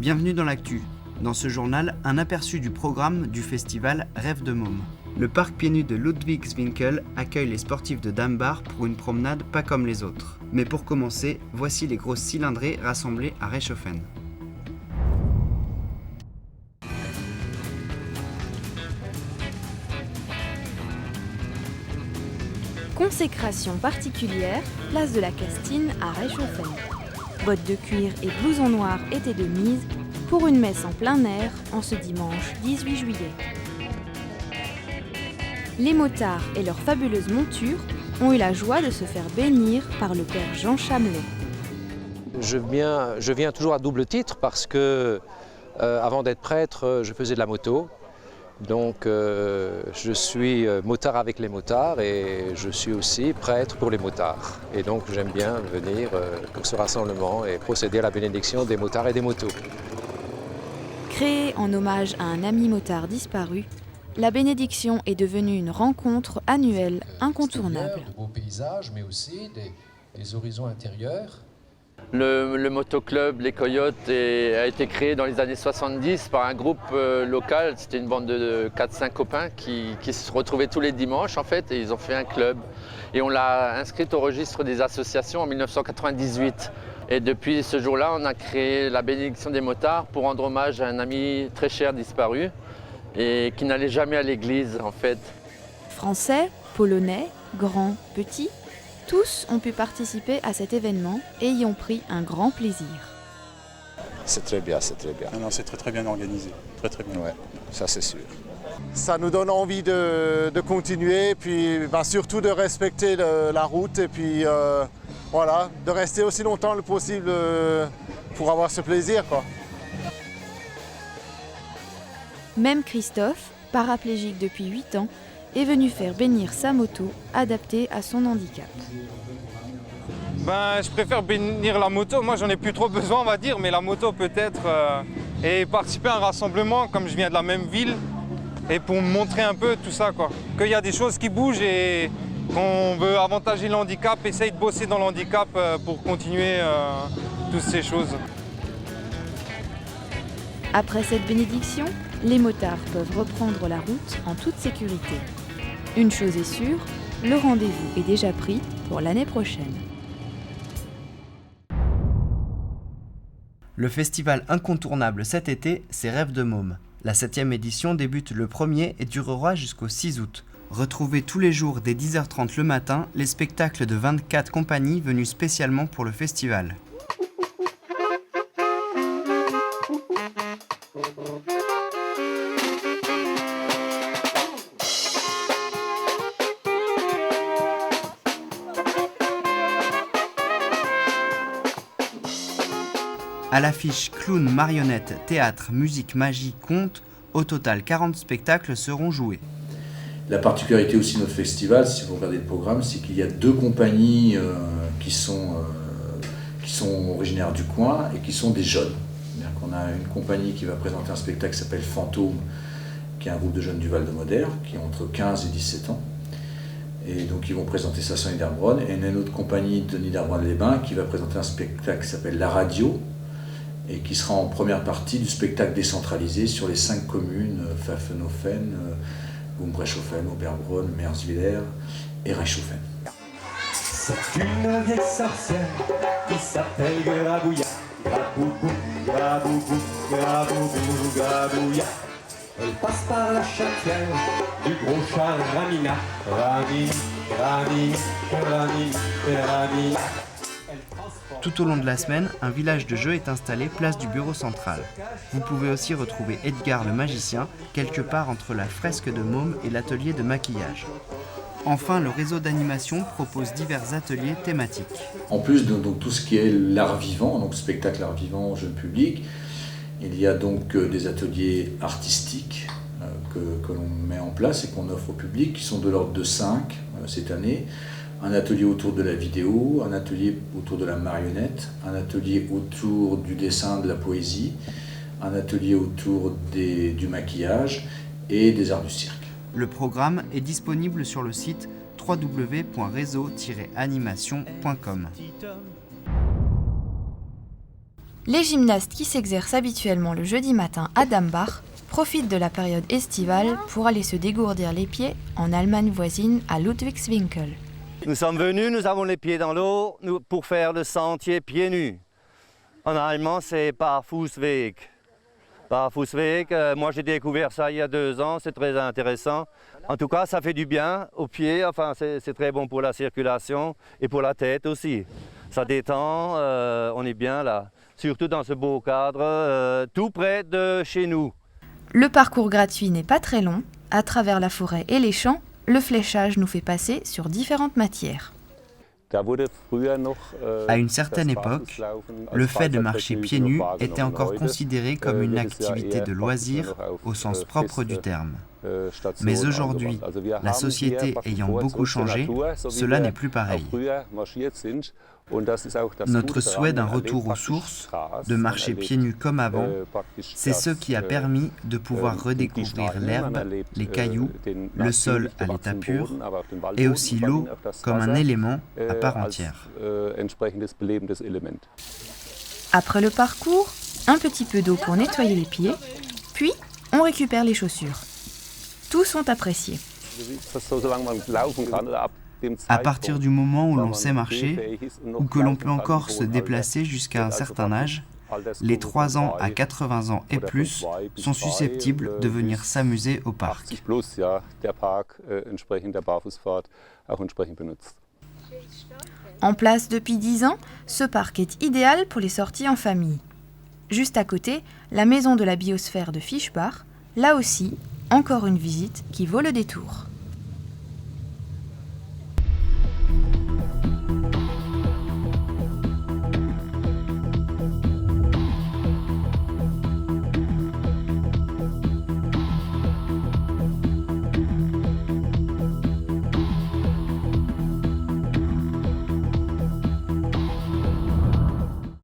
Bienvenue dans l'actu. Dans ce journal, un aperçu du programme du festival Rêve de Môme. Le parc pieds nus de Ludwigswinkel accueille les sportifs de Dambar pour une promenade pas comme les autres. Mais pour commencer, voici les grosses cylindrées rassemblées à Reichshofen. Consécration particulière, place de la Castine à Reichshofen. Bottes de cuir et blouson noir étaient de mise pour une messe en plein air en ce dimanche 18 juillet. Les motards et leurs fabuleuses montures ont eu la joie de se faire bénir par le père Jean Chamelet. Je viens toujours à double titre parce que avant d'être prêtre, je faisais de la moto. Donc je suis motard avec les motards et je suis aussi prêtre pour les motards. Et donc j'aime bien venir pour ce rassemblement et procéder à la bénédiction des motards et des motos. Créée en hommage à un ami motard disparu, la bénédiction est devenue une rencontre annuelle incontournable. De beaux paysages, mais aussi des horizons intérieurs. Le motoclub Les Coyotes a été créé dans les années 70 par un groupe local. C'était une bande de 4-5 copains qui se retrouvaient tous les dimanches en fait, et ils ont fait un club. Et on l'a inscrite au registre des associations en 1998. Et depuis ce jour-là, on a créé la bénédiction des motards pour rendre hommage à un ami très cher disparu et qui n'allait jamais à l'église en fait. Français, polonais, grands, petits, tous ont pu participer à cet événement et y ont pris un grand plaisir. C'est très bien, c'est très bien. Non, c'est très bien organisé, très bien. Ouais, ça c'est sûr. Ça nous donne envie de continuer, puis surtout de respecter la route et puis voilà, de rester aussi longtemps que possible pour avoir ce plaisir, quoi. Même Christophe, paraplégique depuis 8 ans, est venu faire bénir sa moto adaptée à son handicap. Je préfère bénir la moto, moi j'en ai plus trop besoin on va dire, mais la moto peut-être, et participer à un rassemblement comme je viens de la même ville, et pour me montrer un peu tout ça quoi. Qu'il y a des choses qui bougent et qu'on veut avantager le handicap, essayer de bosser dans le handicap pour continuer toutes ces choses. Après cette bénédiction, les motards peuvent reprendre la route en toute sécurité. Une chose est sûre, le rendez-vous est déjà pris pour l'année prochaine. Le festival incontournable cet été, c'est Rêve de Môme. La 7e édition débute le 1er et durera jusqu'au 6 août. Retrouvez tous les jours dès 10h30 le matin les spectacles de 24 compagnies venues spécialement pour le festival. À l'affiche clown, marionnettes, théâtre, musique, magie, conte, au total 40 spectacles seront joués. La particularité aussi de notre festival, si vous regardez le programme, c'est qu'il y a 2 compagnies qui sont originaires du coin et qui sont des jeunes. C'est-à-dire qu'on a une compagnie qui va présenter un spectacle qui s'appelle Fantôme, qui est un groupe de jeunes du Val-de-Moder, qui ont entre 15 et 17 ans. Et donc ils vont présenter ça sur Niederbronn. Et une autre compagnie de Niederbronn-les-Bains qui va présenter un spectacle qui s'appelle La Radio, et qui sera en première partie du spectacle décentralisé sur les 5 communes, Pfaffenhofen, Gumbrechtshofen, Oberbronn, Merswiller et Reichshofen. C'est une vieille sorcière qui s'appelle Grabouilla. Graboubou, graboubou, graboubou, grabouilla. Elle passe par la chatière du gros char Ramina. Rami, Rami, Rami, Rami. Tout au long de la semaine, un village de jeux est installé place du bureau central. Vous pouvez aussi retrouver Edgar le magicien, quelque part entre la fresque de Môme et l'atelier de maquillage. Enfin, le réseau d'animation propose divers ateliers thématiques. En plus de tout ce qui est l'art vivant, donc spectacle art vivant, jeune public, il y a donc des ateliers artistiques que l'on met en place et qu'on offre au public, qui sont de l'ordre de 5 cette année. Un atelier autour de la vidéo, un atelier autour de la marionnette, un atelier autour du dessin, de la poésie, un atelier autour du maquillage et des arts du cirque. Le programme est disponible sur le site www.réseau-animation.com. Les gymnastes qui s'exercent habituellement le jeudi matin à Dambach profitent de la période estivale pour aller se dégourdir les pieds en Allemagne voisine à Ludwigswinkel. Nous sommes venus, nous avons les pieds dans l'eau pour faire le sentier pieds nus. En allemand, c'est Barfußweg. Barfußweg, moi j'ai découvert ça il y a 2 ans, c'est très intéressant. En tout cas, ça fait du bien aux pieds, enfin c'est très bon pour la circulation et pour la tête aussi. Ça détend, on est bien là, surtout dans ce beau cadre, tout près de chez nous. Le parcours gratuit n'est pas très long. À travers la forêt et les champs, le fléchage nous fait passer sur différentes matières. À une certaine époque, le fait de marcher pieds nus était encore considéré comme une activité de loisir au sens propre du terme. Mais aujourd'hui, la société ayant beaucoup changé, cela n'est plus pareil. Notre souhait d'un retour aux sources, de marcher pieds nus comme avant, c'est ce qui a permis de pouvoir redécouvrir l'herbe, les cailloux, le sol à l'état pur et aussi l'eau comme un élément à part entière. Après le parcours, un petit peu d'eau pour nettoyer les pieds, puis on récupère les chaussures. Tous sont appréciés. À partir du moment où l'on sait marcher, ou que l'on peut encore se déplacer jusqu'à un certain âge, les 3 ans à 80 ans et plus sont susceptibles de venir s'amuser au parc. En place depuis 10 ans, ce parc est idéal pour les sorties en famille. Juste à côté, la maison de la biosphère de Fischbach, là aussi, encore une visite qui vaut le détour.